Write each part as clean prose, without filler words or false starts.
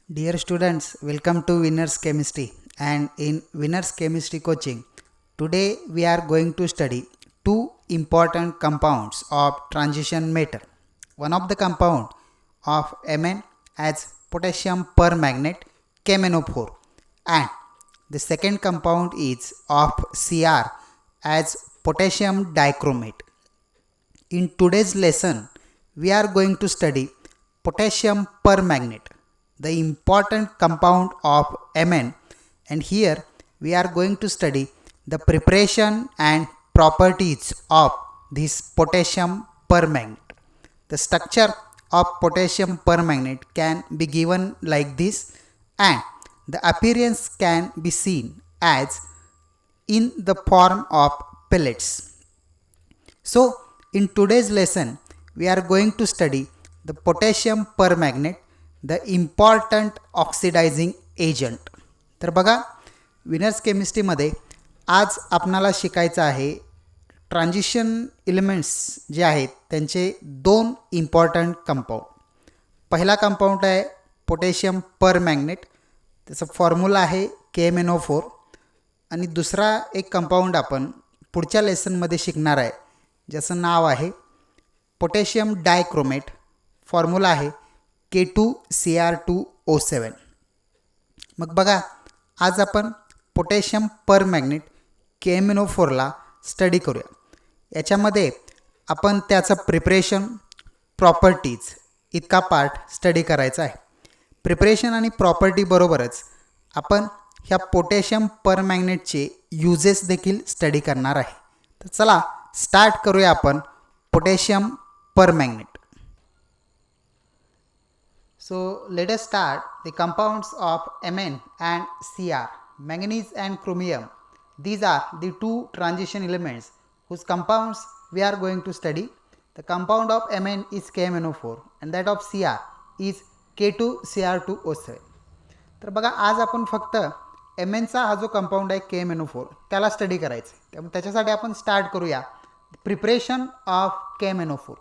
Dear students, welcome to Winners Chemistry, and in Winners Chemistry coaching, today we are going to study two important compounds of transition metal. One of the compound of Mn as potassium permanganate KMnO4, and the second compound is of Cr as potassium dichromate. In today's lesson, we are going to study potassium permanganate, the important compound of Mn, and here we are going to study the preparation and properties of this potassium permanganate. The structure of potassium permanganate can be given like this, and the appearance can be seen as in the form of pellets. So, in today's lesson, we are going to study the potassium permanganate, the important oxidizing agent. तर बघा, winners केमिस्ट्रीमध्ये आज आपणाला शिकायचं आहे transition elements जे आहेत त्यांचे दोन इम्पॉर्टंट कंपाऊंड. पहिला कंपाऊंड आहे पोटॅशियम परमॅंगनेट, त्याचा फॉर्म्युला आहे KMnO4, आणि दुसरा एक कंपाऊंड आपण पुढच्या लेसनमध्ये शिकणार आहे ज्याचं नाव आहे पोटॅशियम डायक्रोमेट, फॉर्म्युला आहे K2Cr2O7. मग बघा, आज आपण पोटॅशियम परमॅंगनेट KMnO4ला स्टडी करूया. याच्यामध्ये आपण त्याचं प्रिपरेशन, प्रॉपर्टीज इतका पार्ट स्टडी करायचा आहे. प्रिपरेशन आणि प्रॉपर्टी बरोबरच आपण ह्या पोटॅशियम परमॅंगनेटचे युजेस देखील स्टडी करणार आहे. तर चला स्टार्ट करूया आपण potassium permanganate. So let us start the compounds of Mn and Cr, manganese and chromium. These are the two transition elements whose compounds we are going to study. The compound of Mn is KMnO4 and that of Cr is K2Cr2O7. तर बघा, आज आपण फक्त Mnचा हा जो compound आहे KMnO4 त्याला study करायचं आहे. त्यामुळे त्याच्यासाठी आपण स्टार्ट करूया प्रिपरेशन ऑफ KMnO4.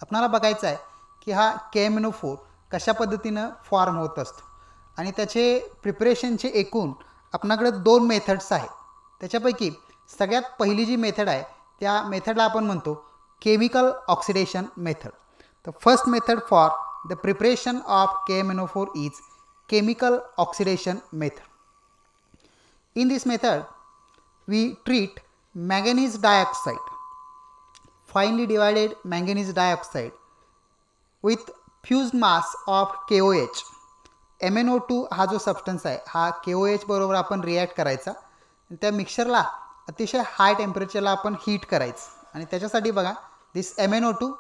आपल्याला बघायचं आहे की हा KMnO4 कशा पद्धतीनं फॉर्म होत असतो आणि त्याचे प्रिपरेशनचे एकूण आपल्याकडे दोन मेथड्स आहेत. त्याच्यापैकी सगळ्यात पहिली जी मेथड आहे त्या मेथडला आपण म्हणतो chemical oxidation method. The first method for the preparation of KMnO4 is chemical oxidation method. In this method we treat manganese dioxide, finely divided manganese dioxide with fused mass of KOH. MnO2 हा जो substance आहे हा KOH बरोबर आपण react करायचा आणि त्या मिक्सरला अतिशय हाय टेम्परेचरला आपण हीट करायचं आणि त्याच्यासाठी बघा this MnO2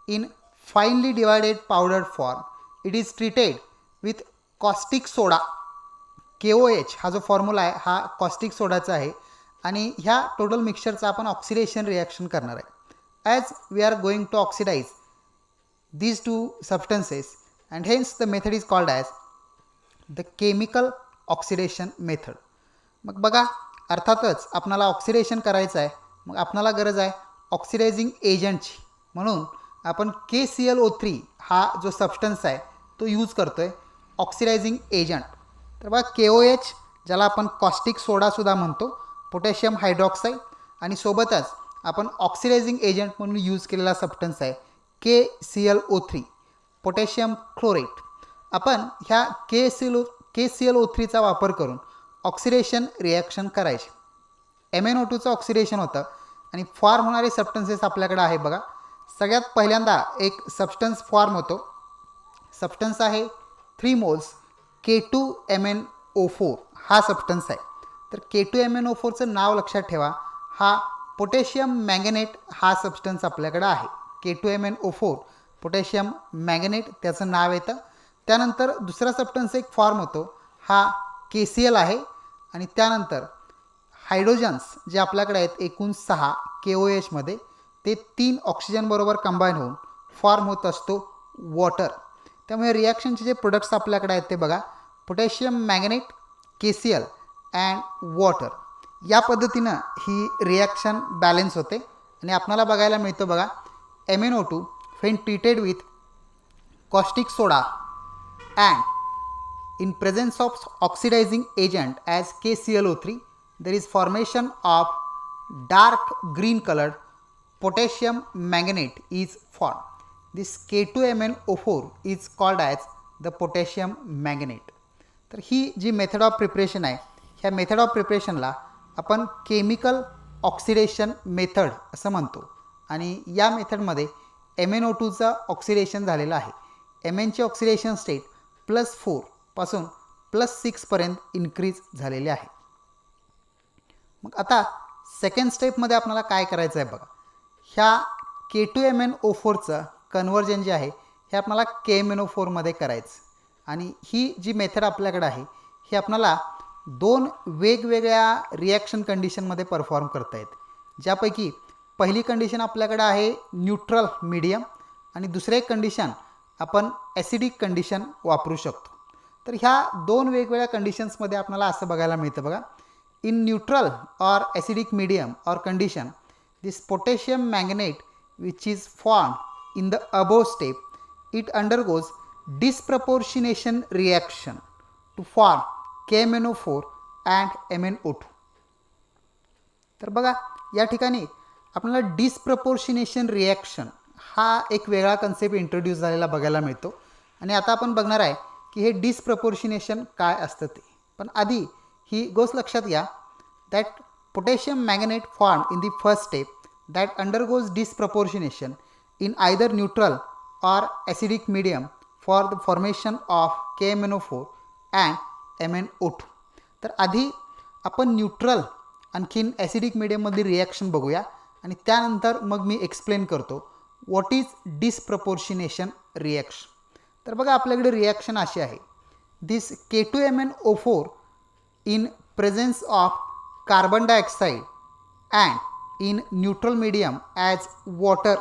in finely divided powdered form it is treated with caustic soda. KOH हा जो फॉर्म्युला आहे हा कॉस्टिक सोडाचा आहे आणि ह्या टोटल मिक्सचरचा आपण ऑक्सिडेशन रिॲक्शन करणार आहे. As we are going to oxidise these two substances and hence the method is called as the chemical oxidation method. मग बघा, अर्थातच आपल्याला ऑक्सिडेशन करायचं आहे, मग आपल्याला गरज आहे ऑक्सिडायझिंग एजंटची, म्हणून आपण KClO3 हा जो सबस्टन्स आहे तो यूज करतो आहे ऑक्सिडायझिंग एजंट. तर बघा KOH ज्याला आपण कॉस्टिक सोडासुद्धा म्हणतो, पोटॅशियम हायड्रॉक्साईड, आणि सोबतच आपण ऑक्सिडायझिंग एजंट म्हणून यूज केलेला सबस्टन्स आहे KClO3 पोटॅशियम क्लोरेट. आपण ह्या KClO3चा वापर करून ऑक्सिडेशन रिॲक्शन करायचे. MnO2चं ऑक्सिडेशन होतं आणि फॉर्म होणारे सबस्टन्सेस आपल्याकडे आहे. बघा, सगळ्यात पहिल्यांदा एक सबस्टन्स फॉर्म होतो. सबस्टन्स आहे 3 मोल्स K2MnO4 हा सबस्टन्स आहे. तर K2MnO4चं नाव लक्षात ठेवा, हा पोटॅशियम मॅंगनेट हा सबस्टन्स आपल्याकडे आहे. K2MnO4 पोटॅशियम मॅंगनेट त्याचं नाव येतं. त्यानंतर दुसरा सबस्टन्स एक फॉर्म होतो, हा KCl आहे, आणि त्यानंतर हायड्रोजन्स जे आपल्याकडे आहेत एकूण 6 KOHमध्ये, ते 3 ऑक्सिजनबरोबर कंबाईन होऊन फॉर्म होत असतो वॉटर. त्यामुळे रिॲक्शनचे जे प्रोडक्ट्स आपल्याकडे आहेत ते बघा पोटॅशियम मॅंगनेट, KCl अँड वॉटर. या पद्धतीनं ही रिॲक्शन बॅलन्स होते आणि आपल्याला बघायला मिळतं बघा MnO2 when treated with caustic soda and in presence of oxidizing agent as KClO3, there is formation of dark green colored potassium manganate is formed. This K2MnO4 is called as the potassium manganate. तर ही जी method of preparation आहे, ह्या method of प्रिपरेशनला आपण chemical oxidation method असं म्हणतो. आणि या मेथडमध्ये MnO2चा oxidation झालेलं आहे. Mnचे ऑक्सिडेशन स्टेट +4 पासून +6 पर्यंत इन्क्रीज झालेले आहे. मग आता सेकंड स्टेपमध्ये आपल्याला काय करायचं आहे बघा. ह्या K2MnO4चं कन्वर्जन जे आहे हे आपल्याला KMnO4 मध्ये करायचं. आणि ही जी मेथड आपल्याकडे आहे ही आपल्याला दोन वेगवेगळ्या रिॲक्शन कंडिशनमध्ये परफॉर्म करता येते. ज्यापैकी पहिली कंडिशन आपल्याकडे आहे न्यूट्रल मीडियम आणि दुसरी कंडिशन आपण ॲसिडिक कंडिशन वापरू शकतो. तर ह्या दोन वेगवेगळ्या कंडिशन्समध्ये आपल्याला असं बघायला मिळतं बघा. इन न्यूट्रल और ॲसिडिक मीडियम और condition this potassium manganate which is formed in the above step, it undergoes disproportionation reaction to form KMnO4 and MnO2. तर बघा या ठिकाणी आपल्याला डिस्प्रपोर्शनेशन रिॲक्शन हा एक वेगळा कन्सेप्ट इंट्रोड्यूस झालेला बघायला मिळतो. आणि आता आपण बघणार आहे की हे डिस्प्रपोर्शनेशन काय असतं ते. पण आधी ही गोष्ट लक्षात घ्या that potassium manganate formed in the first step that undergoes disproportionation in either neutral or acidic medium for the formation of KMnO4 and MnO2. तर आधी आपण न्यूट्रल आणखीन ॲसिडिक मीडियममधली रिॲक्शन बघूया आणि त्यानंतर मग मी एक्सप्लेन करतो व्हॉट इज डिस्प्रपोर्शनेशन रिॲक्शन. तर बघा आपल्याकडे रिॲक्शन अशी आहे. दिस K2MnO4 in presence of carbon dioxide and in neutral medium as water.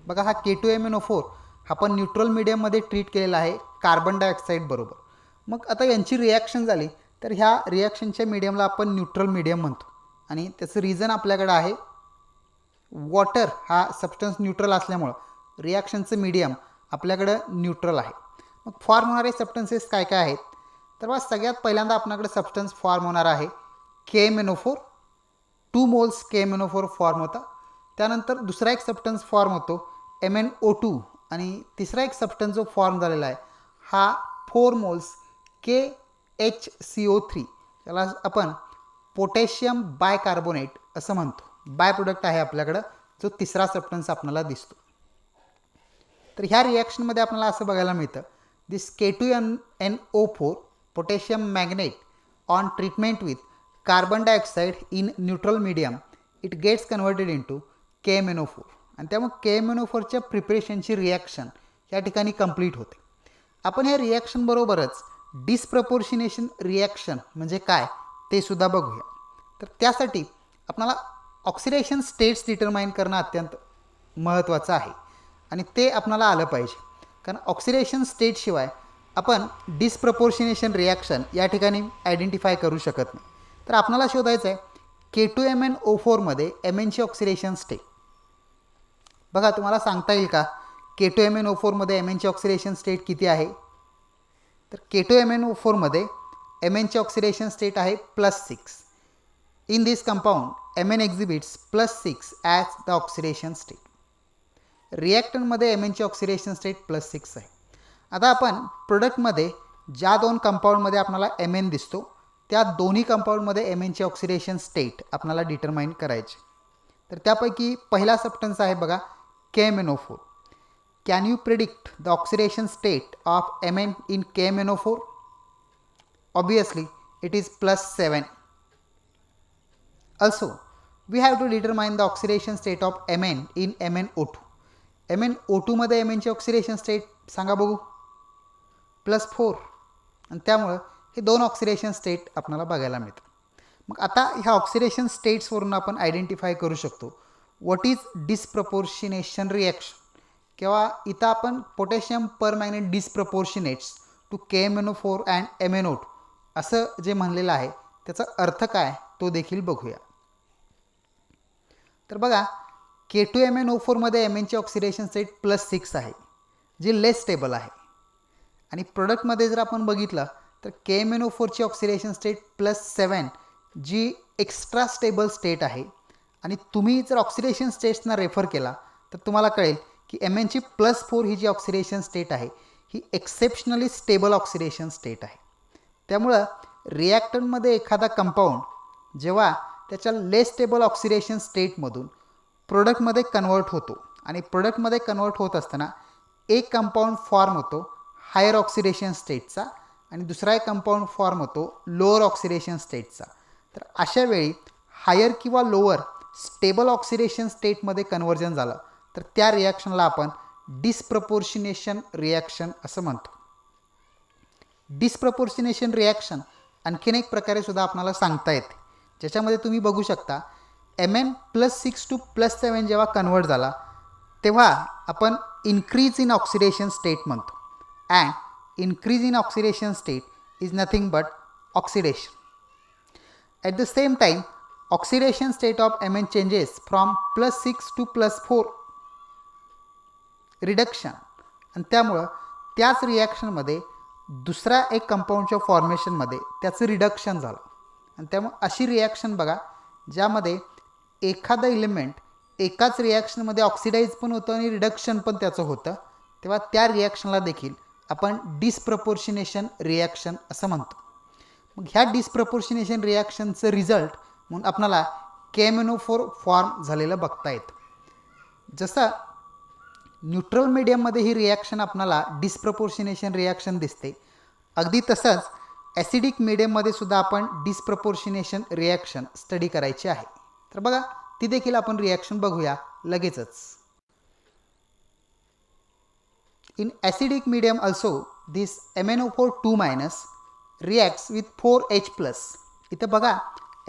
बघा हा K2MnO4 आपण न्यूट्रल मीडियममध्ये ट्रीट केलेला आहे कार्बन डायऑक्साईड बरोबर. मग आता यांची रिॲक्शन झाली तर ह्या रिॲक्शनच्या मीडियमला आपण न्यूट्रल मीडियम म्हणतो. आणि त्याचं रिझन आपल्याकडे आहे वॉटर हा सबस्टन्स न्यूट्रल असल्यामुळं रिॲक्शनचं मीडियम आपल्याकडं न्यूट्रल आहे. मग फॉर्म होणारे सबस्टन्सेस काय काय आहेत तर बघा सगळ्यात पहिल्यांदा आपल्याकडे सबस्टन्स फॉर्म होणार आहे KMnO4. 2 मोल्स KMnO4 फॉर्म होता. त्यानंतर दुसरा एक सबस्टन्स फॉर्म होतो MnO2 आणि तिसरा एक सबस्टन्स जो फॉर्म झालेला आहे हा 4 मोल्स KHCO3. त्याला आपण पोटॅशियम बायकार्बोनेट असं म्हणतो. बाय प्रोडक्ट आहे आपल्याकडं जो तिसरा सबस्टन्स आपल्याला दिसतो. तर ह्या रिॲक्शनमध्ये आपल्याला असं बघायला मिळतं this K2MnO4 potassium manganate on treatment with carbon dioxide in neutral medium it gets converted into KMnO4. आणि त्यामुळे KMnO4च्या प्रिपरेशनची रिॲक्शन या ठिकाणी कंप्लीट होते. आपण ह्या रिॲक्शनबरोबरच डिस्प्रपोर्शनेशन रिॲक्शन म्हणजे काय ते सुद्धा बघूया. तर त्यासाठी आपल्याला ऑक्सिडेशन स्टेट्स डिटरमाइन करणं अत्यंत महत्त्वाचं आहे आणि ते आपल्याला आलं पाहिजे. कारण ऑक्सिडेशन स्टेटशिवाय आपण डिस्प्रपोर्शनेशन रिॲक्शन या ठिकाणी आयडेंटिफाय करू शकत नाही. तर आपल्याला शोधायचं आहे K2MnO4 मध्ये Mnची ऑक्सिडेशन स्टेट. बघा तुम्हाला सांगता येईल का K2MnO4 मध्ये Mnची ऑक्सिडेशन स्टेट किती आहे. तर K2MnO4 मध्ये Mnची ऑक्सिडेशन स्टेट आहे +6. In this compound Mn exhibits +6 as the oxidation state. रिॲक्टंटमध्ये Mnची ऑक्सिडेशन स्टेट +6 आहे. आता आपण प्रोडक्टमध्ये ज्या दोन कंपाऊंडमध्ये आपल्याला Mn दिसतो त्या दोन्ही कंपाऊंडमध्ये Mnची ऑक्सिडेशन स्टेट आपल्याला डिटरमाइन करायची. तर त्यापैकी पहिला सबस्टन्स आहे बघा KMnO4. Can you predict the oxidation state of Mn in KMnO4? Obviously it is +7. Also, we have to determine the oxidation state of Mn in MnO2. MnO2 मध्ये Mnची oxidation state सांगा बघू +4. आणि त्यामुळं हे दोन ऑक्सिडेशन स्टेट आपल्याला बघायला मिळतात. मग आता ह्या ऑक्सिडेशन स्टेट्सवरून आपण आयडेंटिफाय करू शकतो व्हॉट इज डिस्प्रपोर्शनेशन रिॲक्शन. किंवा इथं आपण potassium permanganate disproportionates to KMnO4 and MnO2 असं जे म्हणलेलं आहे त्याचा अर्थ काय तो देखील बघूया. तर बघा K2MnO4 मध्ये Mnची ऑक्सिडेशन स्टेट +6 आहे जी लेस स्टेबल आहे. आणि प्रोडक्टमध्ये जर आपण बघितलं तर KMnO4ची ऑक्सिडेशन स्टेट +7 जी एक्स्ट्रा स्टेबल स्टेट आहे आणि तुम्ही जर ऑक्सिडेशन स्टेट्सना रेफर केला तर तुम्हाला कळेल की Mnची +4 ही जी ऑक्सिडेशन स्टेट आहे ही एक्सेप्शनली स्टेबल ऑक्सिडेशन स्टेट आहे. त्यामुळं रिॲक्टंटमध्ये एखादा कंपाऊंड जेव्हा त्याच्या लेस स्टेबल ऑक्सिडेशन स्टेटमधून प्रोडक्टमध्ये कन्वर्ट होतो आणि प्रोडक्टमध्ये कन्वर्ट होत असताना एक कंपाऊंड फॉर्म होतो हायर ऑक्सिडेशन स्टेटचा आणि दुसरा एक कंपाऊंड फॉर्म होतो लोअर ऑक्सिडेशन स्टेटचा. तर अशा वेळी हायर किंवा लोअर स्टेबल ऑक्सिडेशन स्टेटमध्ये कन्वर्जन झालं तर त्या रिॲक्शनला आपण डिस्प्रपोर्शनेशन रिॲक्शन असं म्हणतो. डिस्प्रपोर्शनेशन रिॲक्शन आणखीन एक प्रकारे सुद्धा आपल्याला सांगता येते, ज्याच्यामध्ये तुम्ही बघू शकता Mn +6 to +7 जेव्हा कन्वर्ट झाला तेव्हा आपण इन्क्रीज इन ऑक्सिडेशन स्टेट म्हणतो. And increase in oxidation state is nothing but oxidation. At the same time oxidation state of Mn changes from +6 to +4 reduction आणि त्यामुळं त्याच रिॲक्शनमध्ये दुसरा एक कंपाऊंडच्या फॉर्मेशनमध्ये त्याचं रिडक्शन झालं आणि त्यामुळे अशी रिॲक्शन बघा ज्यामध्ये एखादं इलिमेंट एकाच रिॲक्शनमध्ये ऑक्सिडाईज पण होतं आणि रिडक्शन पण त्याचं होतं, तेव्हा त्या रिॲक्शनला देखील आपण डिस्प्रपोर्शनेशन रिॲक्शन असं म्हणतो. मग ह्या डिस्प्रपोर्शनेशन रिॲक्शनचं रिझल्ट म्हणून आपल्याला KMnO4 फॉर्म झालेलं बघता येतं. जसं न्यूट्रल मीडियममध्ये ही रिॲक्शन आपल्याला डिस्प्रपोर्शनेशन रिॲक्शन दिसते, अगदी तसंच ॲसिडिक मीडियममध्ये सुद्धा आपण डिस्प्रपोर्शनेशन रिॲक्शन स्टडी करायची आहे. तर बघा ती देखील आपण रिॲक्शन बघूया लगेचच. In acidic medium also this MnO4 reacts with 4H+. इथं बघा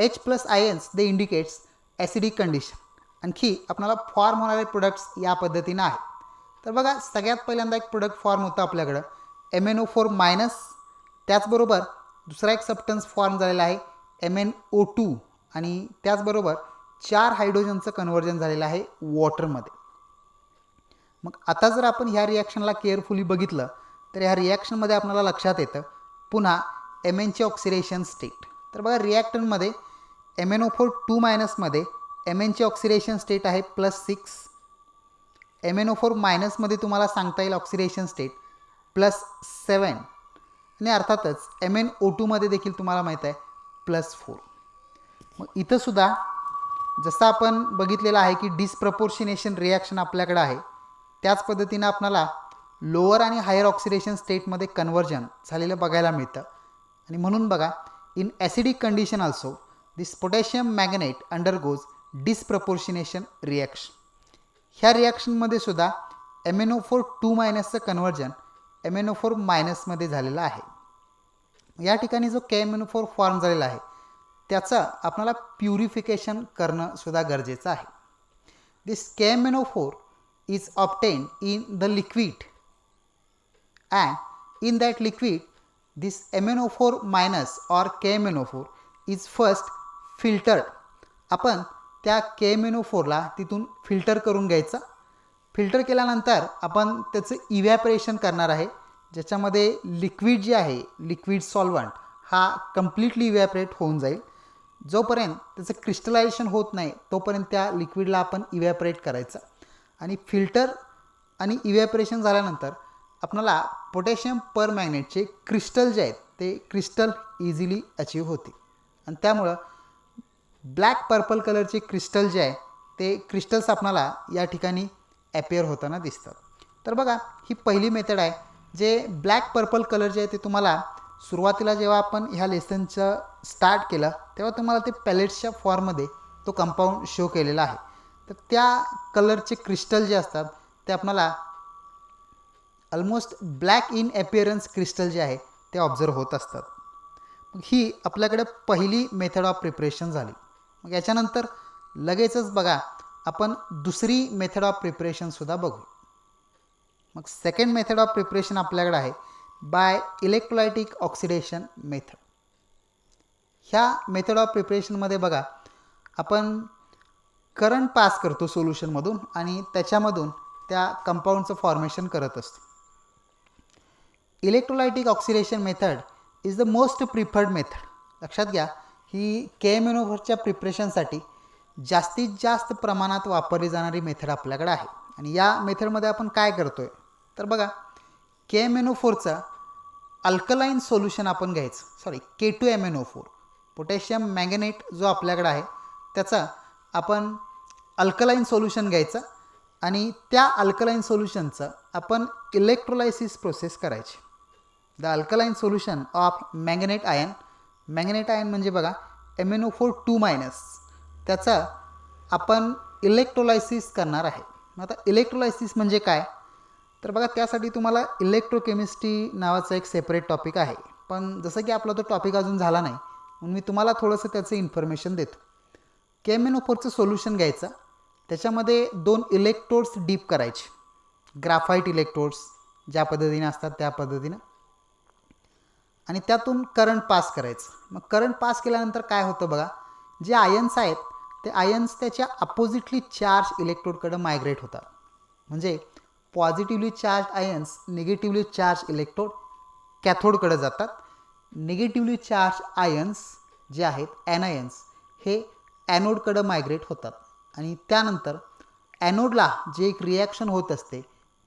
H+ आयन्स दे इंडिकेट्स ॲसिडिक कंडिशन. आणखी आपल्याला फॉर्म होणारे प्रोडक्ट्स या पद्धतीनं आहेत. तर बघा सगळ्यात पहिल्यांदा एक प्रोडक्ट फॉर्म होतं आपल्याकडं MnO4-, त्याचबरोबर दुसरा एक सबस्टन्स फॉर्म झालेला आहे MnO2 आणि त्याचबरोबर 4 हायड्रोजनचं कन्वर्जन झालेलं आहे वॉटरमध्ये. मग आता जर आपण ह्या रिॲक्शनला केअरफुली बघितलं तर ह्या रिॲक्शनमध्ये आपल्याला लक्षात येतं पुन्हा Mnची ऑक्सिडेशन स्टेट. तर बघा रिॲक्टंटमध्ये MnO4 मध्ये Mnची ऑक्सिडेशन स्टेट आहे +6. MnO4 मध्ये तुम्हाला सांगता येईल ऑक्सिडेशन स्टेट +7 आणि अर्थातच MnO2 मध्ये देखील तुम्हाला माहीत आहे +4. मग इथं सुद्धा जसं आपण बघितलेलं आहे की डिस्प्रपोर्शनेशन रिॲक्शन आपल्याकडे आहे, त्याच पद्धतीनं आपल्याला लोअर आणि हायर ऑक्सिडेशन स्टेटमध्ये कन्वर्जन झालेलं बघायला मिळतं. आणि म्हणून बघा in acidic condition also this potassium magnet undergoes disproportionation reaction. ह्या रिॲक्शनमध्ये सुद्धा MnO4 कन्वर्जन MnO4 मध्ये झालेलं आहे. या ठिकाणी जो KMnO4 फॉर्म झालेला आहे त्याचं आपल्याला प्युरिफिकेशन करणं सुद्धा गरजेचं आहे. दिस KMnO4 is obtained in the liquid and in that liquid this MnO4- or KMnO4 is first filtered. आपण त्या KMnO4ला तिथून फिल्टर करून घ्यायचं. फिल्टर केल्यानंतर आपण त्याचं इव्हॅपरेशन करणार आहे, ज्याच्यामध्ये लिक्विड जे आहे लिक्विड सॉल्वंट हा कम्प्लिटली इव्हॅपरेट होऊन जाईल. जोपर्यंत त्याचं क्रिस्टलायझेशन होत नाही तोपर्यंत त्या लिक्विडला आपण इव्हॅपरेट करायचं आणि फिल्टर आणि इव्हॅपरेशन झाल्यानंतर आपल्याला पोटॅशियम परमॅंगनेटचे क्रिस्टल जे आहेत ते क्रिस्टल इझिली अचीव होते आणि त्यामुळं ब्लॅक पर्पल कलरचे क्रिस्टल जे आहे ते क्रिस्टल्स आपल्याला या ठिकाणी ॲपियर होताना दिसतात. तर बघा ही पहिली मेथड आहे. जे ब्लॅक पर्पल कलर जे आहे ते तुम्हाला सुरुवातीला जेव्हा आपण ह्या लेसनचं स्टार्ट केलं तेव्हा तुम्हाला ते पॅलेट्सच्या फॉर्ममध्ये तो कंपाऊंड शो केलेला आहे. तर त्या कलरचे क्रिस्टल जे असतात ते आपल्याला ऑलमोस्ट ब्लॅक इन ॲपिअरन्स क्रिस्टल जे आहे ते ऑब्झर्व होत असतात. मग ही आपल्याकडे पहिली मेथड ऑफ प्रिपरेशन झाली. मग याच्यानंतर लगेचच बघा आपण दुसरी मेथड ऑफ प्रिपरेशनसुद्धा बघू. मग सेकंड मेथड ऑफ प्रिपरेशन आपल्याकडे आहे बाय इलेक्ट्रोलायटिक ऑक्सिडेशन मेथड. ह्या मेथड ऑफ प्रिपरेशनमध्ये बघा आपण करंट पास करतो सोल्युशनमधून आणि त्याच्यामधून त्या कंपाऊंडचं फॉर्मेशन करत असतो. Electrolytic oxidation method is the most preferred method. लक्षात घ्या, ही KMnO4च्या प्रिपरेशनसाठी जास्तीत जास्त प्रमाणात वापरली जाणारी मेथड आपल्याकडे आहे. आणि या मेथडमध्ये आपण काय करतोय तर बघा, KMnO4चा अल्कलाईन सोल्युशन आपण घ्यायचं, K2MnO4 पोटॅशियम मॅंगनेट जो आपल्याकडे आहे त्याचा आपण अल्कलाईन सोल्युशन घ्यायचं आणि त्या अल्कलाईन सोल्युशनचं आपण इलेक्ट्रोलायसिस प्रोसेस करायची. The alkaline solution of manganate ion म्हणजे बघा MnO4 त्याचा आपण इलेक्ट्रोलायसिस करणार आहे. आता इलेक्ट्रोलायसिस म्हणजे काय तर बघा, त्यासाठी तुम्हाला इलेक्ट्रोकेमिस्ट्री नावाचा एक सेपरेट टॉपिक आहे, पण जसं की आपला तो टॉपिक अजून झाला नाही म्हणून मी तुम्हाला थोडंसं त्याचं इन्फॉर्मेशन देतो. KMnO4चं सोल्युशन घ्यायचं, त्याच्यामध्ये 2 इलेक्ट्रोड्स डीप करायचे, ग्राफाईट इलेक्ट्रोड्स ज्या पद्धतीने असतात त्या पद्धतीनं, आणि त्यातून करंट पास करायचं. मग करंट पास केल्यानंतर काय होतं बघा, जे आयन्स आहेत ते आयन्स त्याच्या अपोजिटली चार्ज इलेक्ट्रोडकडे मायग्रेट होतात. म्हणजे positively charge ions negatively charge electrode कॅथोडकडे जातात. निगेटिव्हली चार्ज आयन्स जे आहेत ॲनायन्स हे ॲनोडकडे मायग्रेट होतात. आणि त्यानंतर ॲनोडला जे एक रिॲक्शन होत असते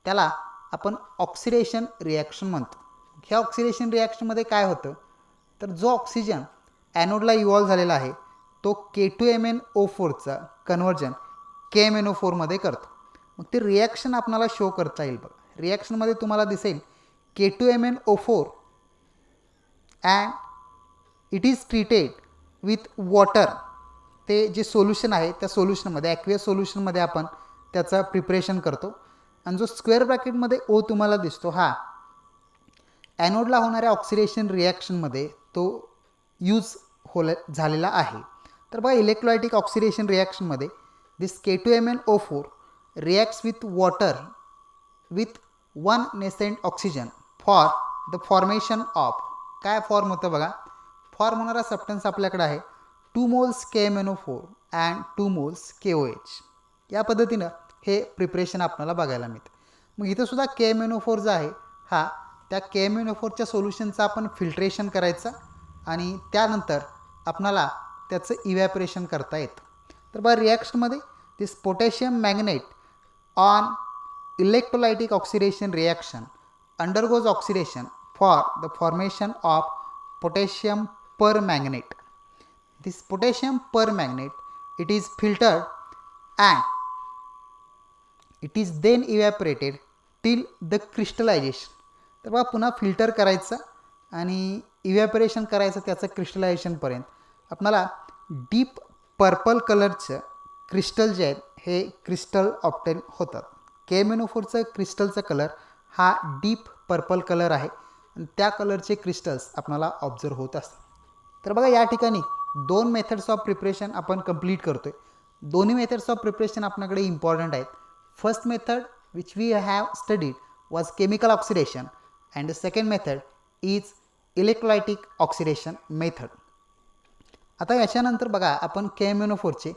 त्याला आपण ऑक्सिडेशन रिॲक्शन म्हणतो. ह्या ऑक्सिडेशन रिॲक्शनमध्ये काय होतं तर जो ऑक्सिजन ॲनोडला इव्हॉल्व झालेला आहे तो K2MnO4चा कन्व्हर्जन KMnO4मध्ये करतो. मग ते रिॲक्शन आपल्याला शो करता येईल बघा. रिॲक्शनमध्ये तुम्हाला दिसेल K2MnO4 and it is treated with water. ते जे सोल्युशन आहे त्या सोल्युशनमध्ये ॲक्वियस सोल्युशनमध्ये आपण त्याचं प्रिपरेशन करतो. आणि जो स्क्वेअर ब्रॅकेटमध्ये O तुम्हाला दिसतो हा ॲनोडला होणाऱ्या ऑक्सिडेशन रिॲक्शनमध्ये तो यूज झालेला आहे. तर बघा, इलेक्ट्रोलायटिक ऑक्सिडेशन रिॲक्शनमध्ये this K2MnO4 reacts with water with 1 nascent oxygen for the formation of, काय फॉर्म होतं बघा, फॉर्म होणारा सबस्टन्स आपल्याकडे आहे 2 moles KMnO4 and 2 moles KOH. या पद्धतीनं हे प्रिपरेशन आपल्याला बघायला मिळतं. मग इथं सुद्धा KMnO4 जो आहे हा त्या KMnO4च्या सोल्युशनचं आपण फिल्ट्रेशन करायचं आणि त्यानंतर आपणाला त्याचं इव्हॅपोरेशन करता येतं. तर बघा, रिॲक्शनमध्ये this potassium manganate on electrolytic oxidation reaction undergoes oxidation for the formation of potassium permanganate. This potassium permanganate, it is filtered and it is then evaporated till the crystallization. तर बघा, पुन्हा फिल्टर करायचं आणि इव्हॅपोरेशन करायचं त्याचं क्रिस्टलायझेशनपर्यंत. आपल्याला deep purple कलरचं crystal जे आहेत हे क्रिस्टल ऑप्टेन होतात. KMnO4चं क्रिस्टलचा कलर हा डीप पर्पल कलर आहे आणि त्या कलरचे क्रिस्टल्स आपल्याला ऑब्झर्व होत असतात. तर बघा, या ठिकाणी 2 मेथड्स ऑफ प्रिपरेशन आपण कंप्लीट करतोय. दोन्ही मेथड्स ऑफ प्रिपरेशन आपल्याकडे इम्पॉर्टंट आहेत. First method which we have studied was chemical oxidation and the second method is electrolytic oxidation method. आता याच्यानंतर बघा, आपण KMnO4चे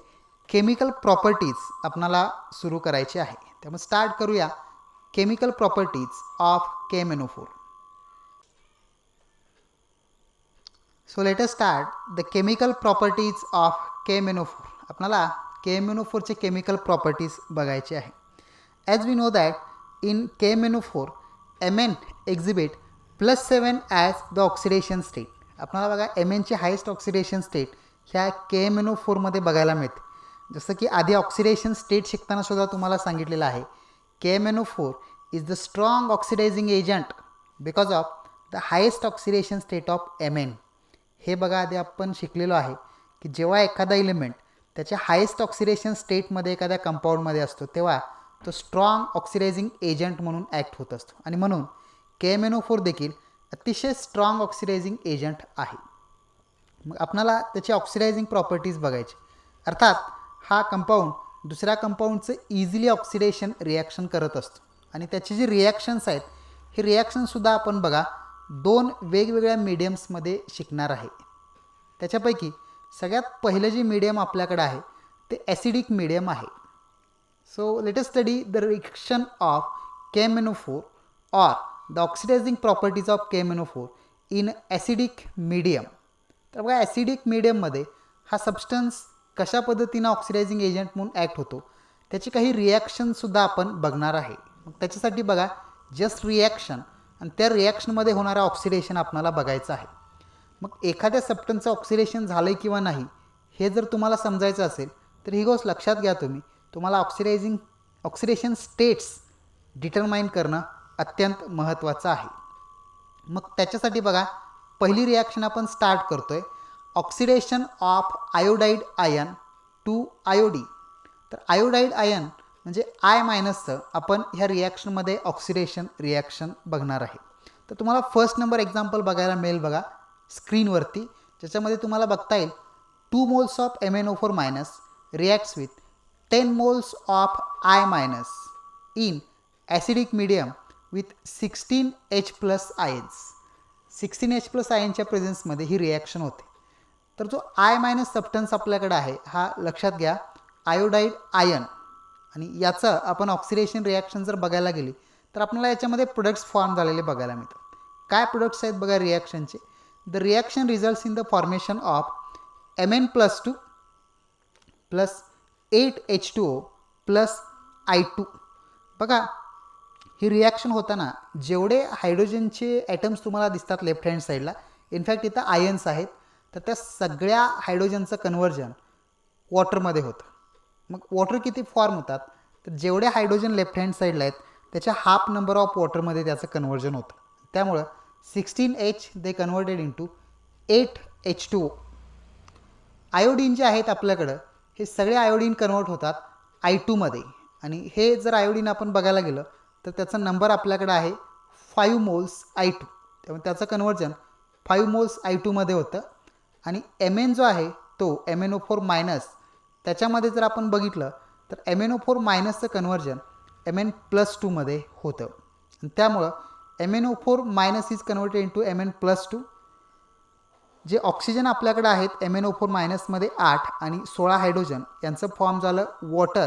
केमिकल प्रॉपर्टीज आपणाला सुरू करायचे आहे. त्यामुळे स्टार्ट करूया chemical properties of KMnO4. So let us start the chemical properties of KMnO4. आपल्याला KMnO4चे केमिकल प्रॉपर्टीज बघायचे आहे. As we know that in KMnO4 Mn exhibit +7 as the oxidation state. आपल्याला बघा, Mnची हायेस्ट ऑक्सिडेशन स्टेट ह्या KMnO4मध्ये बघायला मिळते. जसं की आधी ऑक्सिडेशन स्टेट शिकताना सुद्धा तुम्हाला सांगितलेलं आहे KMnO4 is the strong oxidising agent because of the highest oxidation state of Mn. हे बघा, आधी आपण शिकलेलो आहे की जेव्हा एखादा इलिमेंट त्याच्या हायेस्ट ऑक्सिडेशन स्टेटमध्ये एखाद्या कंपाऊंडमध्ये असतो तेव्हा तो स्ट्रॉंग ऑक्सिडायझिंग एजंट म्हणून ॲक्ट होत असतो. आणि म्हणून KMnO4 देखील अतिशय स्ट्रॉंग ऑक्सिडायझिंग एजंट आहे. मग आपल्याला त्याची ऑक्सिडायझिंग प्रॉपर्टीज बघायची. अर्थात हा कंपाऊंड दुसऱ्या कंपाऊंडचं इझिली ऑक्सिडेशन रिॲक्शन करत असतो आणि त्याचे जे रिॲक्शन्स आहेत हे रिॲक्शनसुद्धा आपण बघा 2 वेगवेगळ्या मीडियम्समध्ये शिकणार आहे. त्याच्यापैकी सगळ्यात पहिलं जे मीडियम आपल्याकडे आहे ते ॲसिडिक मीडियम आहे. So let us study the reaction of KMnO4 or the oxidising properties of KMnO4 in acidic medium. तर बघा ॲसिडिक मीडियममध्ये हा सबस्टन्स कशा पद्धतीनं ऑक्सिडायझिंग एजंट म्हणून ॲक्ट होतो त्याची काही रिॲक्शनसुद्धा आपण बघणार आहे. मग त्याच्यासाठी बघा जस्ट रिॲक्शन आणि त्या रिॲक्शनमध्ये होणारा ऑक्सिडेशन आपल्याला बघायचं आहे. मग एखाद्या सबस्टन्सचं ऑक्सिडेशन झालं आहे किंवा नाही हे जर तुम्हाला समजायचं असेल तर ही गोष्ट लक्षात घ्या तुम्हाला ऑक्सिडेशन स्टेट्स डिटरमाइन करणं अत्यंत महत्त्वाचं आहे. मग त्याच्यासाठी बघा पहिली रिॲक्शन आपण स्टार्ट करतो आहे oxidation of iodide ion to iodine. तर आयोडाईड आयन म्हणजे आय मायनसचं आपण ह्या रिॲक्शनमध्ये ऑक्सिडेशन रिॲक्शन बघणार आहे. तर तुम्हाला फर्स्ट नंबर एक्झाम्पल बघायला मिळेल बघा स्क्रीनवरती, ज्याच्यामध्ये तुम्हाला बघता येईल 2 moles of MnO4 minus reacts with 10 moles of I minus in acidic medium with 16H+ ions. 16H+ आयनच्या प्रेझेन्समध्ये ही रिॲक्शन होते. तर जो I- सबस्टन्स आपल्याकडे आहे हा लक्षात घ्या आयोडाईड आयन, आणि याचं आपण ऑक्सिडेशन रिॲक्शन जर बघायला गेली तर आपल्याला याच्यामध्ये प्रोडक्ट्स फॉर्म झालेले बघायला मिळतात. काय प्रोडक्ट्स आहेत बघा रिॲक्शनचे. The reaction results in the formation of Mn+2 plus 8H2O plus I2. बघा ही रिॲक्शन होताना जेवढे हायड्रोजनचे ॲटम्स तुम्हाला दिसतात लेफ्ट हँड साईडला, इनफॅक्ट इथं आयन्स आहेत, तर त्या सगळ्या हायड्रोजनचं कन्व्हर्जन वॉटरमध्ये होतं. मग वॉटर किती फॉर्म होतात तर जेवढे हायड्रोजन लेफ्ट हँड साईडला आहेत त्याच्या हाफ नंबर ऑफ वॉटरमध्ये त्याचं कन्व्हर्जन होतं. त्यामुळं 16H they converted into 8H2O. Iodine जे आहेत आपल्याकडं हे सगळे आयोडीन कन्वर्ट होतात I2मध्ये, आणि हे जर आयोडीन आपण बघायला गेलं तर त्याचा नंबर आपल्याकडे आहे 5 moles I2. त्यामुळे त्याचं कन्वर्जन 5 moles I2मध्ये होतं. आणि Mn जो आहे तो MnO4 मायनस त्याच्यामध्ये जर आपण बघितलं तर MnO4 मायनसचं कन्वर्जन Mn+2 मध्ये होतं. आणि त्यामुळं MnO4 minus is converted into Mn+2. जे ऑक्सिजन आपल्याकडे आहेत MnO4 मायनसमध्ये 8 आणि 16 हायड्रोजन यांचं फॉर्म झालं वॉटर,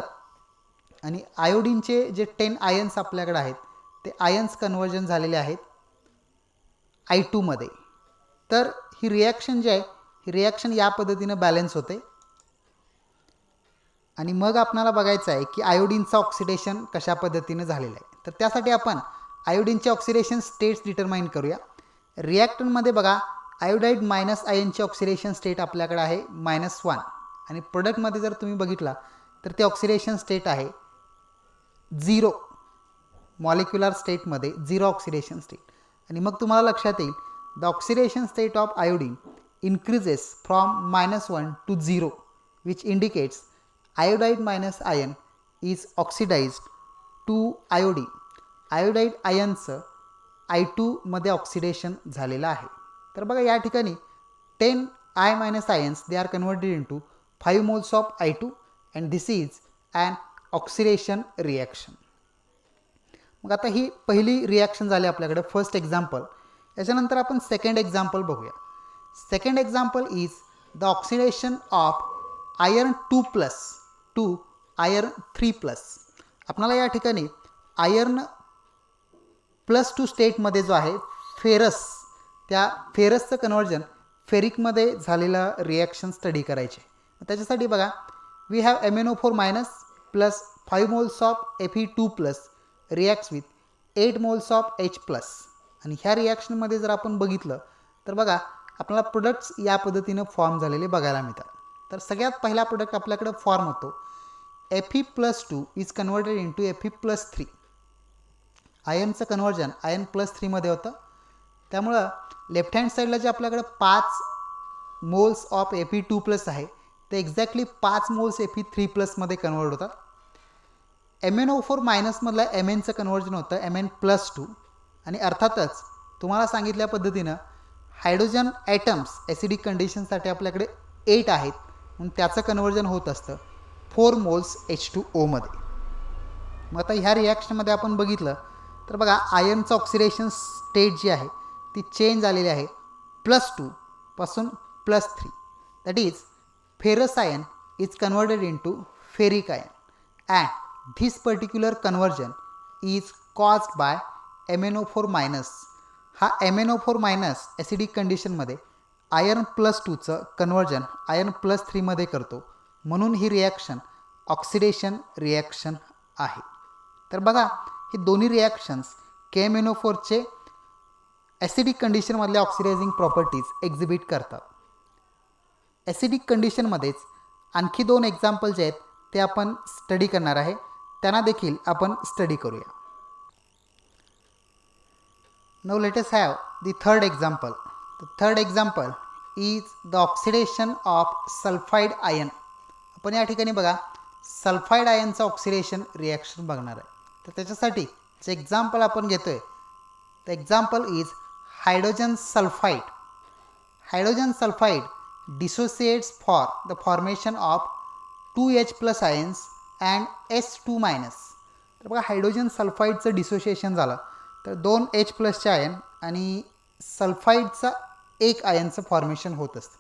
आणि आयोडीनचे जे 10 आयन्स आपल्याकडे आहेत ते आयन्स कन्वर्जन झालेले आहेत I2मध्ये. तर ही रिॲक्शन जी आहे ही रिॲक्शन या पद्धतीनं बॅलन्स होते. आणि मग आपल्याला बघायचं आहे की आयोडीनचं ऑक्सिडेशन कशा पद्धतीनं झालेलं आहे. तर त्यासाठी आपण आयोडीनचे ऑक्सिडेशन स्टेट्स डिटरमाइन करूया. रिॲक्टनमध्ये बघा आयोडाईड मायनस आयनची ऑक्सिडेशन स्टेट आपल्याकडे आहे -1, आणि प्रोडक्टमध्ये जर तुम्ही बघितला तर ते ऑक्सिडेशन स्टेट आहे 0. मॉलिक्युलर स्टेटमध्ये 0 ऑक्सिडेशन स्टेट. आणि मग तुम्हाला लक्षात येईल the oxidation state of iodine increases from -1 to 0, which indicates iodide minus ion is oxidized to iodine. Iodide आयनचं I2मध्ये ऑक्सिडेशन झालेलं आहे. तर बघा या ठिकाणी 10 I- ions they are converted into 5 moles of I2 and this is an oxidation reaction. मग आता ही पहिली रिॲक्शन झाली आपल्याकडे फर्स्ट एक्झाम्पल. याच्यानंतर आपण सेकंड एक्झाम्पल बघूया. Second example is the oxidation of iron 2+ to iron 3+. आपल्याला या ठिकाणी आयर्न +2 स्टेटमध्ये जो आहे फेरस, त्या फेरसचं कन्वर्जन फेरिकमध्ये झालेलं रिॲक्शन स्टडी करायचे. त्याच्यासाठी बघा we have MnO4 minus plus 5 moles of Fe2+ reacts with 8 moles of H+. आणि ह्या रिॲक्शनमध्ये जर आपण बघितलं तर बघा आपल्याला प्रोडक्ट्स या पद्धतीनं फॉर्म झालेले बघायला मिळतात. तर सगळ्यात पहिला प्रोडक्ट आपल्याकडे फॉर्म होतो Fe+2 is converted into Fe+3. आयनचं कन्वर्जन In+3मध्ये होतं. त्यामुळं लेफ्ट हँड साईडला जे आपल्याकडे 5 moles ऑफ Fe2+ आहे ते एक्झॅक्टली 5 moles Fe3+मध्ये कन्वर्ट होतात. MnO4 मायनसमधलं Mnचं कन्वर्जन होतं Mn+2, आणि अर्थातच तुम्हाला सांगितल्या पद्धतीनं हायड्रोजन ॲटम्स ॲसिडिक कंडिशनसाठी आपल्याकडे 8 आहेत, म्हणून त्याचं कन्वर्जन होत असतं 4 moles H2O मध्ये. मग आता ह्या रिॲक्शनमध्ये आपण बघितलं तर बघा आयनचं ऑक्सिडेशन स्टेट जी आहे ती चेंज झालेली आहे +2 पासून +3. That is ferrous ion is converted into ferric ion, and this particular conversion is caused by MnO4 minus, हा MnO4 मायनस ॲसिडिक कंडिशनमध्ये आयर्न +2चं कन्वर्जन आयर्न +3मध्ये करतो, म्हणून ही रिॲक्शन ऑक्सिडेशन रिॲक्शन आहे. तर बघा हे दोन्ही रिॲक्शन्स KMnO4चे ॲसिडिक कंडिशनमधल्या ऑक्सिडायझिंग प्रॉपर्टीज एक्झिबिट करतात. ॲसिडिक कंडिशनमध्येच आणखी 2 एक्झाम्पल जे आहेत ते आपण स्टडी करणार आहे, त्यांना देखील आपण स्टडी करूया. Now let us have the third example. The third example is the oxidation of sulfide ion. आपण या ठिकाणी बघा सल्फाईड आयनचं ऑक्सिडेशन रिॲक्शन बघणार आहे. तर त्याच्यासाठी जे एक्झाम्पल आपण घेतोय the example is hydrogen sulphide. Hydrogen sulphide dissociates for the formation of 2H+ ions and S2-. तर बघा हायड्रोजन सल्फाईडचं डिसोसिएशन झालं तर 2H+ आयन आणि सल्फाईडचा 1 आयनचं फॉर्मेशन होत असतं.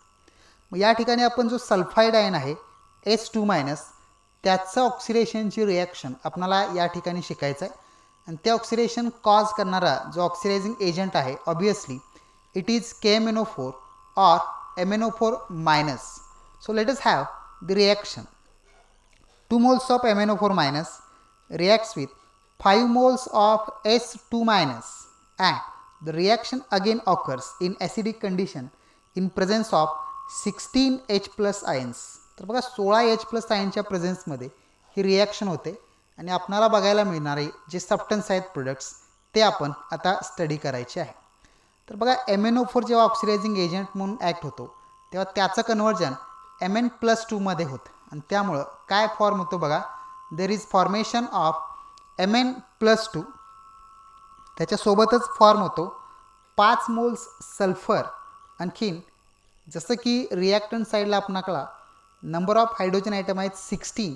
मग या ठिकाणी आपण जो सल्फाईड आयन आहे S2-, त्याचं ऑक्सिडेशनची रिॲक्शन आपल्याला या ठिकाणी शिकायचं आहे. आणि ते ऑक्सिडेशन कॉज करणारा जो ऑक्सिडायझिंग एजंट आहे obviously it is KMnO4 or MnO4-. So let us have the reaction. 2 moles of MnO4- reacts with 5 moles of S2- and the reaction again occurs in acidic condition in presence of 16H+ ions. तर बघा 16H+ आयनच्या प्रेझेन्समध्ये ही reaction होते आणि आपणाला बघायला मिळणारे जे सबस्टन्स आहेत प्रोडक्ट्स ते आपण आता स्टडी करायचे आहे. तर बघा MnO4 जेव्हा ऑक्सिडायझिंग एजंट म्हणून ॲक्ट होतो तेव्हा त्याचं कन्वर्जन Mn+2मध्ये होतं आणि त्यामुळं काय फॉर्म होतो बघा there is formation of Mn+2. त्याच्यासोबतच फॉर्म होतो 5 मोल्स सल्फर. आणखीन जसं की रिॲक्टंट साईडला आपणाला नंबर ऑफ हायड्रोजन आयटम आहेत 16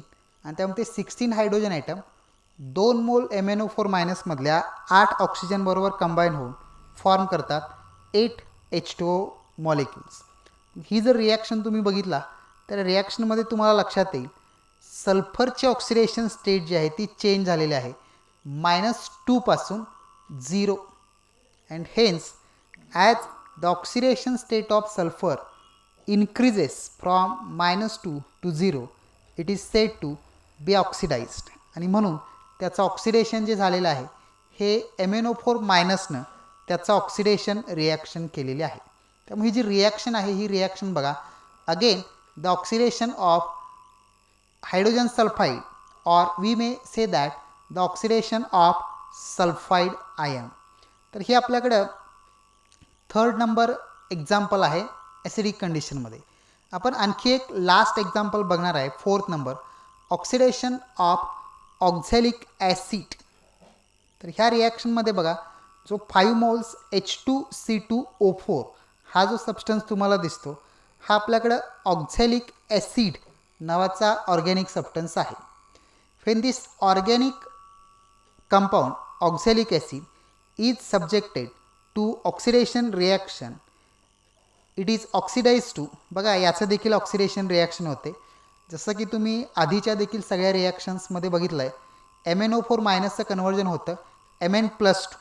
आणि त्यामध्ये 16 हायड्रोजन आयटम 2 मोल MnO4- मधल्या 8 ऑक्सिजनबरोबर कंबाईन होऊन फॉर्म करतात 8 H2O मॉलिक्युल्स. ही जर रिॲक्शन तुम्ही बघितला तर रिॲक्शनमध्ये तुम्हाला लक्षात येईल सल्फरची ऑक्सिडेशन स्टेट जी आहे ती चेंज झालेली आहे -2 पासून 0 and hence as the oxidation state of sulphur increases from -2 to 0 it is said to be oxidized. आणि म्हणून त्याचं ऑक्सिडेशन जे झालेलं आहे हे MnO4- त्याचं ऑक्सिडेशन रिॲक्शन केलेली आहे. त्यामुळे ही जी रिॲक्शन आहे ही रिॲक्शन बघा again the oxidation of hydrogen sulphide or we may say that the oxidation of sulphide ion. तर हे आपल्याकडं 3rd नंबर एक्झाम्पल आहे ॲसिडिक कंडिशनमध्ये. आपण आणखी एक लास्ट एक्झाम्पल बघणार आहे 4th number oxidation of oxalic acid. तर ह्या रिॲक्शनमध्ये बघा जो 5 मोल्स H2C2O4 हा जो सबस्टन्स तुम्हाला दिसतो हा आपल्याकडं ऑक्झॅलिक ॲसिड नावाचा ऑर्गॅनिक सबस्टन्स आहे. When this organic compound oxalic acid is subjected to oxidation reaction it is oxidise to. बघा याचं देखील ऑक्सिडेशन रिॲक्शन होते जसं की तुम्ही आधीच्या देखील सगळ्या रिॲक्शन्समध्ये बघितलं आहे MnO4- कन्वर्जन होतं Mn+2.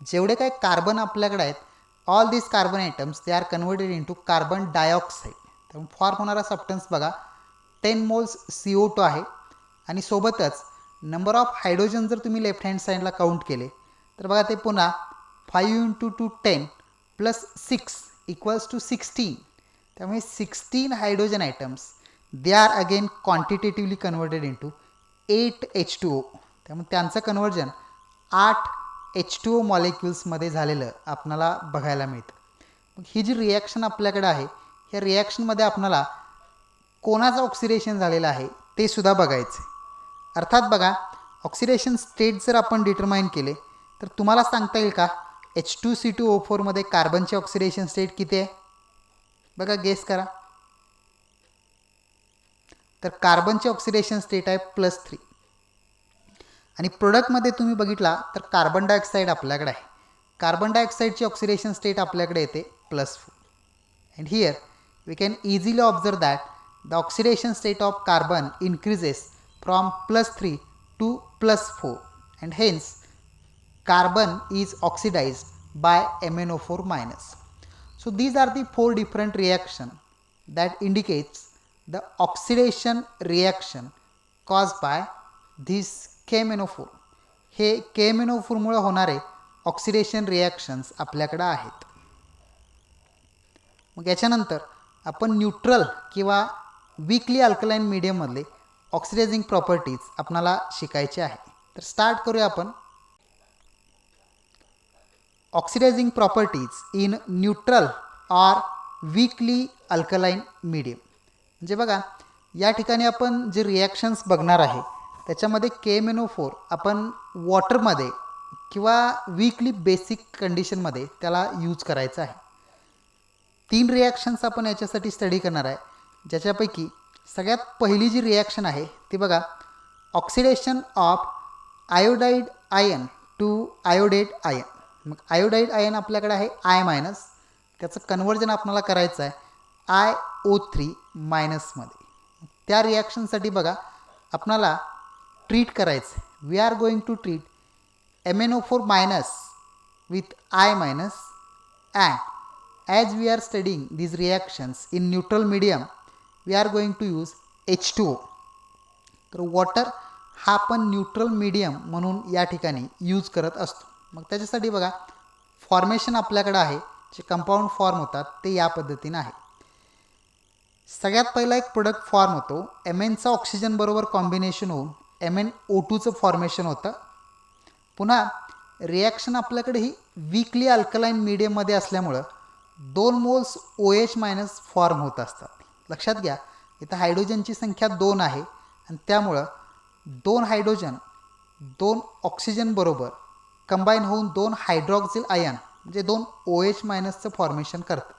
जेवढे काही कार्बन आपल्याकडे आहेत all this carbon items they are converted into carbon dioxide. त्यामुळे फॉर्म होणारा सबस्टन्स बघा 10 मोल्स CO2 आहे आणि सोबतच नंबर ऑफ हायड्रोजन जर तुम्ही लेफ्ट हँड साईडला काउंट केले तर बघा ते पुन्हा 5 × 2 10 + 6 = 16. त्यामुळे 16 hydrogen atoms they are again quantitatively converted into 8 H2O. त्यामुळे त्यांचं कन्वर्जन 8 H2O मॉलिक्युल्समध्ये झालेलं आपणाला बघायला मिळतं. मग ही जी रिॲक्शन आपल्याकडे आहे ह्या रिॲक्शनमध्ये आपणाला कोणाचं ऑक्सिडेशन झालेलं आहे ते सुद्धा बघायचं आहे. अर्थात बघा ऑक्सिडेशन स्टेट जर आपण डिटरमाइन केले तर तुम्हाला सांगता येईल का H2C2O4 मध्ये कार्बनचे ऑक्सिडेशन स्टेट किती आहे बघा गेस करा. तर कार्बनचे ऑक्सिडेशन स्टेट आहे +3 आणि प्रोडक्टमध्ये तुम्ही बघितला तर कार्बन डायऑक्साईड आपल्याकडे आहे. कार्बन डायऑक्साईडची ऑक्सिडेशन स्टेट आपल्याकडे येते +4 and here we can easily observe that the oxidation state of carbon increases from +3 to +4 and hence carbon is oxidized by MnO4 minus. So these are the 4 different reactions that indicates the oxidation reaction caused by this KMnO4. हे KMnO4 मुळे होणारे oxidation reactions आपल्याकडे आहेत. मग याच्यानंतर आपण neutral किंवा weekly alkaline मीडियममधले oxidising properties आपल्याला शिकायचे आहे. तर स्टार्ट करूया आपण. Oxidising properties in neutral or weakly alkaline medium. म्हणजे बघा या ठिकाणी आपण जे रिॲक्शन्स बघणार आहे त्याच्यामध्ये KMnO4 आपण वॉटरमध्ये किंवा वीकली बेसिक कंडिशनमध्ये त्याला यूज करायचं आहे. 3 रिॲक्शन्स आपण याच्यासाठी स्टडी करणार आहे, ज्याच्यापैकी सगळ्यात पहिली जी रिॲक्शन आहे ती बघा oxidation of iodide ion to iodate ion. मग आयोडाइड आयन आपल्याकडे आहे I-, त्याचं कन्वर्जन आपल्याला करायचं आहे IO3- मध्ये. त्या रिॲक्शनसाठी बघा आपल्याला ट्रीट करायचं आहे. We are going to treat MnO4- with I- and as we are studying these reactions in neutral medium we are going to use H2O. तर वॉटर हा आपण न्यूट्रल मीडियम म्हणून या ठिकाणी यूज करत असतो. मग त्याच्यासाठी बघा फॉर्मेशन आपल्याकडे आहे, जे कंपाऊंड फॉर्म होतात ते या पद्धतीने आहे. सगळ्यात पहिला एक प्रोडक्ट फॉर्म होतो, Mnचा ऑक्सिजन बरोबर कॉम्बिनेशन होऊन MnO2चं फॉर्मेशन होतं. पुन्हा रिॲक्शन आपल्याकडे ही वीकली अल्कलाइन मीडियममध्ये असल्यामुळं 2 मोल्स OH- फॉर्म होत असतात. लक्षात घ्या इथं हायड्रोजनची संख्या 2 आहे आणि त्यामुळं 2 हायड्रोजन 2 ऑक्सिजन बरोबर कंबाईन होऊन 2 हायड्रॉक्सिल आयन म्हणजे 2 OH- फॉर्मेशन करतं.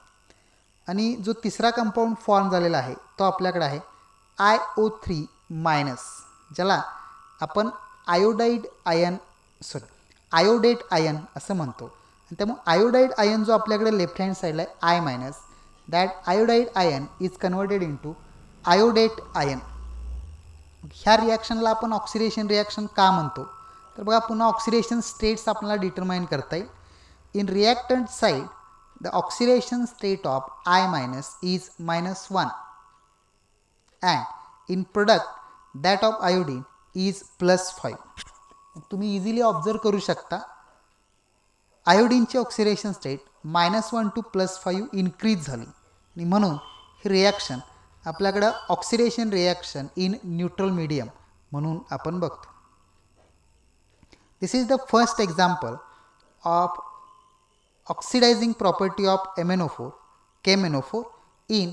आणि जो तिसरा कंपाऊंड फॉर्म झालेला आहे तो आपल्याकडे आहे IO3-, ज्याला आपण आयोडेट आयन असं म्हणतो. आणि त्यामुळे आयोडाइड आयन जो आपल्याकडे लेफ्ट हँड साईडला आहे I-, that iodide ion is converted into iodate ion. ह्या रिॲक्शनला आपण ऑक्सिडेशन रिॲक्शन का म्हणतो तर बघा पुन्हा ऑक्सिडेशन स्टेट्स आपल्याला डिटरमाइन करता येईल. In reactant side the oxidation state of I- is -1 and in product that of iodine is +5. तुम्ही इझिली ऑब्झर्व करू शकता आयोडीनची ऑक्सिडेशन स्टेट -1 to +5 इन्क्रीज झाली आणि म्हणून ही रिॲक्शन आपल्याकडं oxidation reaction in neutral medium म्हणून आपण बघतो. This is the first example of oxidising property of KMnO4 in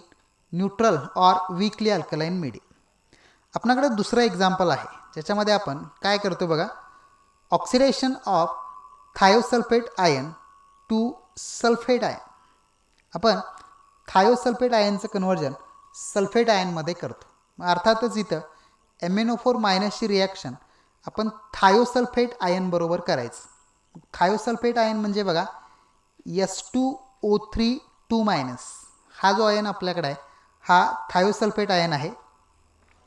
neutral or weakly alkaline medium. आपल्याकडे दुसरं एक्झाम्पल आहे ज्याच्यामध्ये आपण काय करतो बघा oxidation of thiosulphate ion to sulphate ion. आपण थायोसल्फेट आयनचं कन्वर्जन सल्फेट आयनमध्ये करतो. अर्थातच इथं MnO4- ची रिॲक्शन आपण थायोसल्फेट आयन बरोबर करायचं. थायोसल्फेट आयन म्हणजे बघा H2O3- हा जो आयन आपल्याकडे आहे हा थायोसल्फेट आयन आहे.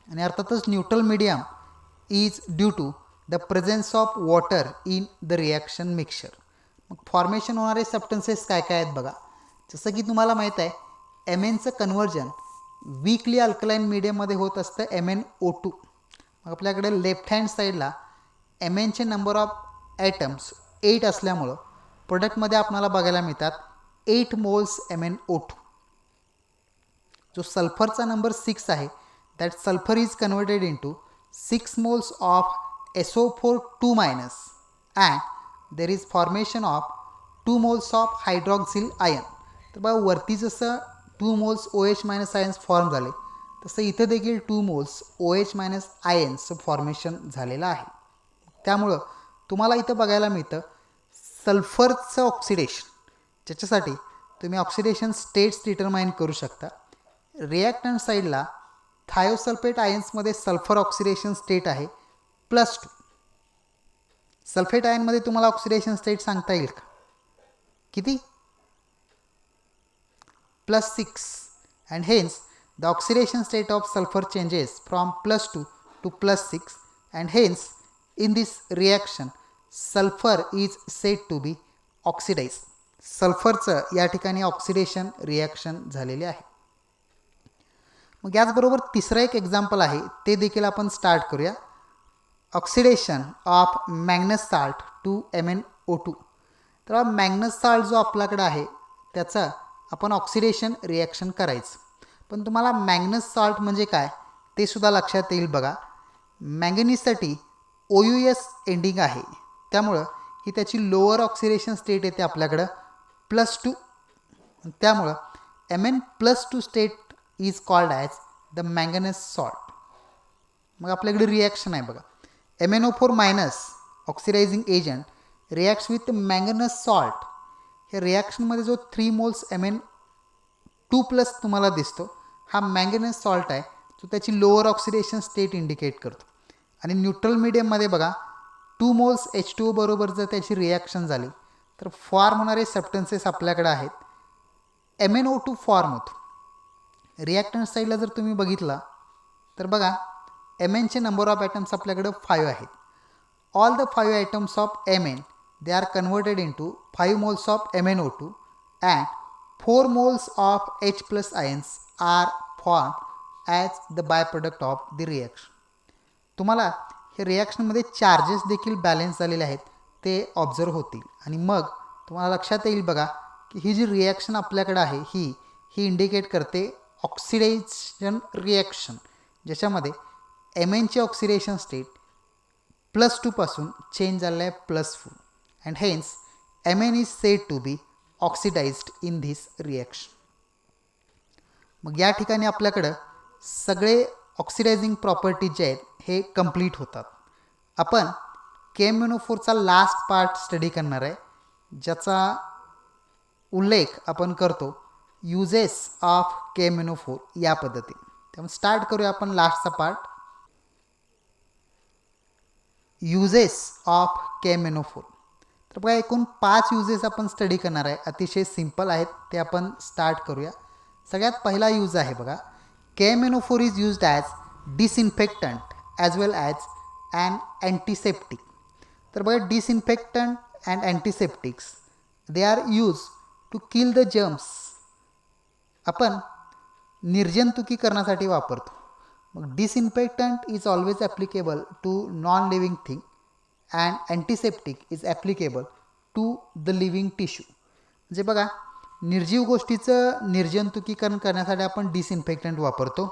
आणि अर्थातच neutral medium is due to the presence of water in the reaction mixture. मग फॉर्मेशन होणारे सबस्टन्सेस काय काय आहेत बघा. जसं की तुम्हाला माहीत आहे Mnचं कन्वर्जन वीकली अल्कलाइन मीडियममध्ये होत असतं MnO2. मग आपल्याकडे लेफ्ट हँड साईडला Mnचे नंबर ऑफ ॲटम्स 8 असल्यामुळं प्रोडक्टमध्ये आपल्याला बघायला मिळतात 8 मोल्स MnO2. जो सल्फरचा नंबर 6 आहे that sulphur is converted into 6 moles of SO4 and there is formation of 2 moles of hydroxyl ion. तर बघा वरती जसं 2 moles OH- आयन्स फॉर्म झाले तसं इथं देखील 2 moles OH- आयन्सचं फॉर्मेशन झालेलं आहे. त्यामुळं तुम्हाला इथं बघायला मिळतं सल्फरचं ऑक्सिडेशन, ज्याच्यासाठी तुम्ही ऑक्सिडेशन स्टेट्स डिटरमाइन करू शकता. रिॲक्टंट साईडला थायोसल्फेट आयन्समध्ये सल्फर ऑक्सिडेशन स्टेट आहे +2. सल्फेट आयनमध्ये तुम्हाला ऑक्सिडेशन स्टेट सांगता येईल का किती? +6. And hence the oxidation state of sulphur changes from +2 to +6 and hence in this reaction sulphur is said to be oxidise. सल्फरचं या ठिकाणी ऑक्सिडेशन रिॲक्शन झालेले आहे. मग याचबरोबर तिसरं एक एक्झाम्पल आहे ते देखील आपण स्टार्ट करूया. Oxidation of manganous salt to MnO2. तर मॅग्नस साल्ट जो आपल्याकडे आहे त्याचं आपण ऑक्सिडेशन रिॲक्शन करायचं. पण तुम्हाला मॅग्नस साल्ट म्हणजे काय ते सुद्धा लक्षात येईल बघा. मॅंगनीजसाठी OUS एंडिंग आहे, त्यामुळं ही त्याची लोअर ऑक्सिडेशन स्टेट येते आपल्याकडं +2. त्यामुळं Mn+2 state is called as the manganous salt. मग आपल्याकडे रिॲक्शन आहे बघा. MnO4 minus oxidising agent reacts with manganous salt. ह्या रिॲक्शनमध्ये जो 3 मोल्स Mn2+ तुम्हाला दिसतो हा मॅंगनस सॉल्ट आहे, जो त्याची लोअर ऑक्सिडेशन स्टेट इंडिकेट करतो. आणि न्यूट्रल मीडियममध्ये बघा 2 मोल्स H2O बरोबर जर त्याची रिॲक्शन झाली तर फॉर्म होणारे सबस्टन्सेस आपल्याकडे आहेत. MnO2 फॉर्म होतो. रिॲक्टंट साईडला जर तुम्ही बघितला तर बघा Mnचे नंबर ऑफ ॲटम्स आपल्याकडं 5 आहेत. All the 5 atoms of Mn they are converted into 5 moles of MnO2 and 4 moles of H+ ions are form as the by product of the reaction. तुम्हाला हे रिॲक्शनमध्ये चार्जेस देखील बॅलेन्स झालेले आहेत ते observe होतील. आणि मग तुम्हाला लक्षात येईल बघा की ही जी रिॲक्शन आपल्याकडे आहे ही इंडिकेट करते ऑक्सिडेशन रिॲक्शन, ज्याच्यामध्ये Mnची ऑक्सिडेशन स्टेट +2 पासून चेंज झालेला आहे +4 and hence Mn is said to be oxidised in this reaction. मग या ठिकाणी आपल्याकडं सगळे ऑक्सिडायझिंग प्रॉपर्टीज जे आहेत हे कंप्लीट होतात. आपण KMnO4चा लास्ट पार्ट स्टडी करणार आहे, ज्याचा उल्लेख आपण करतो युजेस ऑफ KMnO4 या पद्धतीने. त्यामुळे स्टार्ट करूया आपण लास्टचा पार्ट, युजेस ऑफ KMnO4. तर बघा एकूण 5 युजेस आपण स्टडी करणार आहे. अतिशय सिम्पल आहेत, ते आपण स्टार्ट करूया. सगळ्यात पहिला यूज आहे बघा, KMnO4 is used as disinfectant as well as and antiseptic. तर बघा disinfectant and antiseptics they are use to kill the germs. आपण निर्जंतुकीकरणासाठी वापरतो. मग disinfectant is always applicable to non living thing and antiseptic is applicable to the living tissue. म्हणजे बघा निर्जीव गोष्टीचं निर्जंतुकीकरण करण्यासाठी आपण डिसइन्फेक्टंट वापरतो,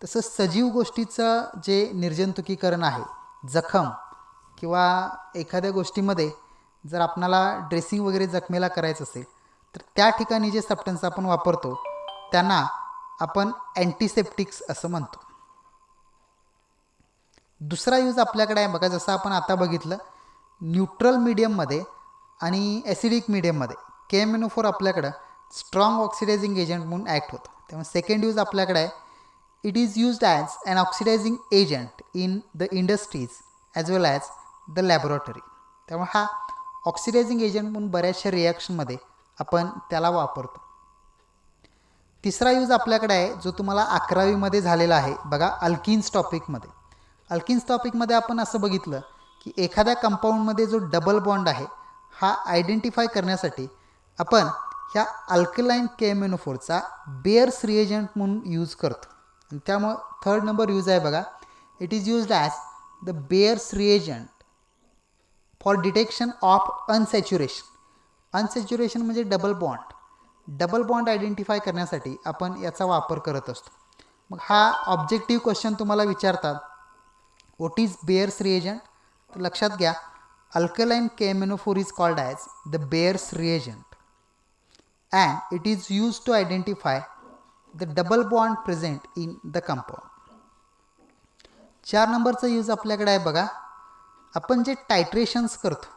तसं सजीव गोष्टीचं जे निर्जंतुकीकरण आहे, जखम किंवा एखाद्या गोष्टीमध्ये जर आपणाला ड्रेसिंग वगैरे जखमेला करायचं असेल तर त्या ठिकाणी जे सबस्टन्स आपण वापरतो त्यांना आपण अँटीसेप्टिक्स असं म्हणतो. दुसरा यूज आपल्याकडे आहे बघा, जसं आपण आता बघितलं न्यूट्रल मीडियममध्ये आणि ॲसिडिक मीडियममध्ये KMnO4 आपल्याकडं स्ट्रॉंग ऑक्सिडायझिंग एजंट म्हणून ॲक्ट होतो. त्यामुळे सेकंड यूज आपल्याकडे आहे, it is used as an oxidising agent in the industries as well as the laboratory. त्यामुळे हा ऑक्सिडायझिंग एजंट म्हणून बऱ्याचशा रिॲक्शनमध्ये आपण त्याला वापरतो. तिसरा यूज आपल्याकडे आहे जो तुम्हाला 11वीमध्ये झालेला आहे बघा, अल्किन्स टॉपिकमध्ये. अल्किन्स टॉपिकमध्ये आपण असं बघितलं की एखाद्या कंपाऊंडमध्ये जो डबल बॉन्ड आहे हा आयडेंटिफाय करण्यासाठी आपण ह्या अल्कलाईन KMnO4चा बेअर्स रिएजंट म्हणून यूज करतो. आणि त्यामुळं थर्ड नंबर यूज आहे बघा, it is used as the Baeyer's reagent for detection of unsaturation. Unsaturation म्हणजे double bond. Double bond identify करण्यासाठी आपण याचा वापर करत असतो. मग हा ऑब्जेक्टिव्ह क्वेश्चन तुम्हाला विचारतात, व्हॉट इज बेअर्स रिएजंट? तर लक्षात घ्या, alkaline KMnO4 is called as the Baeyer's reagent and it is use to identify the double bond present in the compound. 4 नंबरचा यूज आपल्याकडे आहे बघा, आपण जे टायट्रेशन्स करतो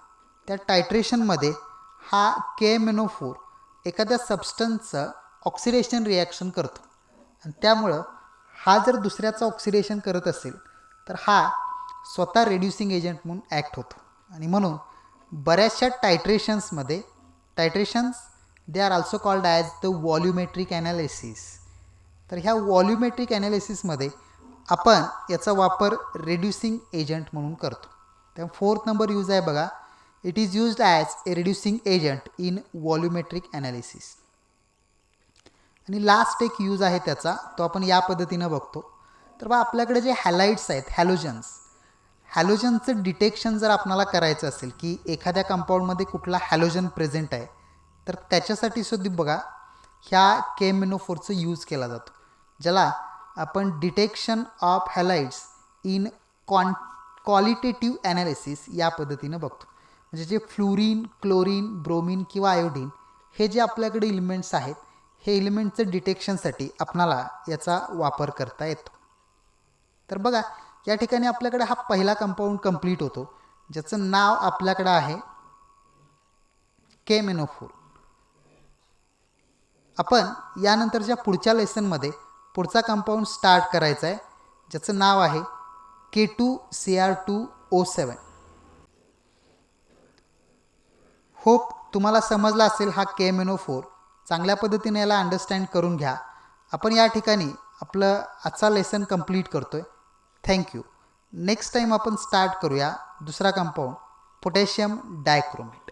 त्या टायट्रेशनमध्ये हा KMnO4 एखाद्या सबस्टन्सचं ऑक्सिडेशन रिॲक्शन करतो आणि त्यामुळं हा जर दुसऱ्याचं ऑक्सिडेशन करत असेल तर हा स्वतः रेड्युसिंग एजंट म्हणून ॲक्ट होतो. आणि म्हणून बऱ्याचशा टायट्रेशन्समध्ये titrations they are also called as the volumetric analysis. तर ह्या व्हॉल्युमेट्रिक ॲनालिसिसमध्ये आपण याचा वापर रेड्युसिंग एजंट म्हणून करतो. तर 4th नंबर यूज आहे बघा, it is used as a reducing agent in volumetric analysis. आणि लास्ट एक यूज आहे त्याचा, तो आपण या पद्धतीनं बघतो. तर बा आपल्याकडे जे हॅलाइड्स आहेत, हॅलोजनचं डिटेक्शन जर आपल्याला करायचं असेल की एखाद्या कंपाऊंडमध्ये कुठला हॅलोजन प्रेझेंट आहे, तर त्याच्यासाठी सुद्धा बघा ह्या KMnO4चं यूज केला जातो, ज्याला आपण detection of halides in qualitative analysis या पद्धतीनं बघतो. म्हणजे जे फ्लोरीन, क्लोरीन, ब्रोमीन किंवा आयोडीन हे जे आपल्याकडे एलिमेंट्स आहेत, हे एलिमेंटचं डिटेक्शनसाठी आपणाला याचा वापर करता येतो. तर बघा या ठिकाणी आपल्याकडे हा पहिला कंपाऊंड कंप्लीट होतो, ज्याचं नाव आपल्याकडं आहे KMnO4. आपण यानंतरच्या पुढच्या लेसनमध्ये पुढचा कंपाऊंड स्टार्ट करायचा आहे, ज्याचं नाव आहे K2Cr2O7. होप तुम्हाला समजला असेल हा KMnO4. चांगल्या पद्धतीने याला अंडरस्टँड करून घ्या. आपण या ठिकाणी आपलं आजचा लेसन कंप्लीट करतो आहे. थँक्यू. नेक्स्ट टाईम आपण स्टार्ट करूया दुसरा कंपाऊंड, पोटॅशियम डायक्रोमेट.